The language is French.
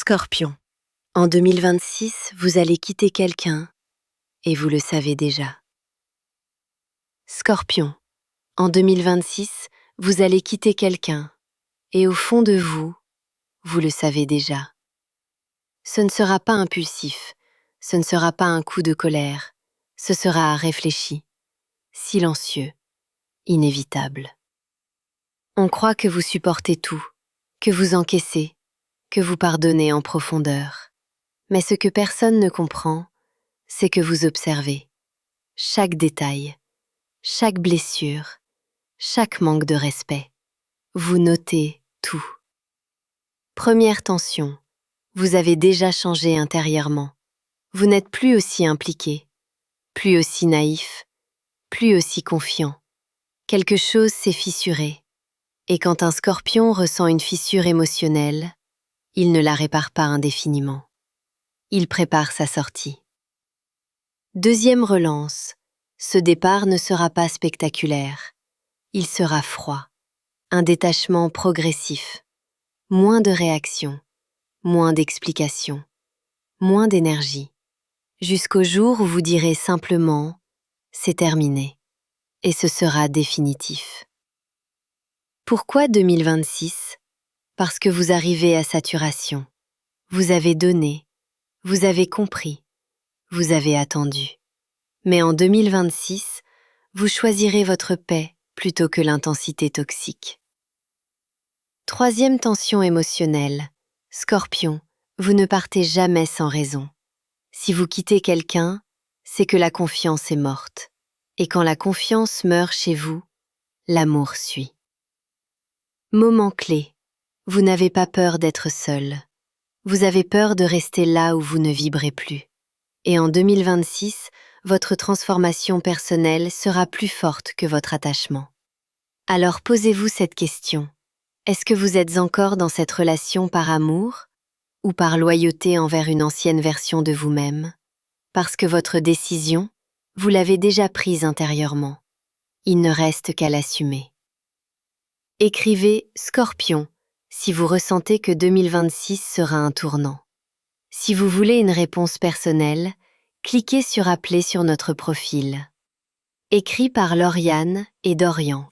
Scorpion. En 2026, vous allez quitter quelqu'un et vous le savez déjà. Scorpion. En 2026, vous allez quitter quelqu'un et au fond de vous, vous le savez déjà. Ce ne sera pas impulsif, ce ne sera pas un coup de colère, ce sera réfléchi, silencieux, inévitable. On croit que vous supportez tout, que vous encaissez, que vous pardonnez en profondeur. Mais ce que personne ne comprend, c'est que vous observez chaque détail, chaque blessure, chaque manque de respect. Vous notez tout. Première tension, vous avez déjà changé intérieurement. Vous n'êtes plus aussi impliqué, plus aussi naïf, plus aussi confiant. Quelque chose s'est fissuré. Et quand un scorpion ressent une fissure émotionnelle, il ne la répare pas indéfiniment. Il prépare sa sortie. Deuxième relance. Ce départ ne sera pas spectaculaire. Il sera froid. Un détachement progressif. Moins de réactions, moins d'explications, moins d'énergie. Jusqu'au jour où vous direz simplement « c'est terminé » et ce sera définitif. Pourquoi 2026 ? Parce que vous arrivez à saturation. Vous avez donné, vous avez compris, vous avez attendu. Mais en 2026, vous choisirez votre paix plutôt que l'intensité toxique. Troisième tension émotionnelle. Scorpion, vous ne partez jamais sans raison. Si vous quittez quelqu'un, c'est que la confiance est morte. Et quand la confiance meurt chez vous, l'amour suit. Moment clé. Vous n'avez pas peur d'être seul. Vous avez peur de rester là où vous ne vibrez plus. Et en 2026, votre transformation personnelle sera plus forte que votre attachement. Alors posez-vous cette question. Est-ce que vous êtes encore dans cette relation par amour ou par loyauté envers une ancienne version de vous-même? Parce que votre décision, vous l'avez déjà prise intérieurement. Il ne reste qu'à l'assumer. Écrivez « Scorpion » si vous ressentez que 2026 sera un tournant. Si vous voulez une réponse personnelle, cliquez sur « Appeler » sur notre profil. Écrit par Lauriane et Dorian.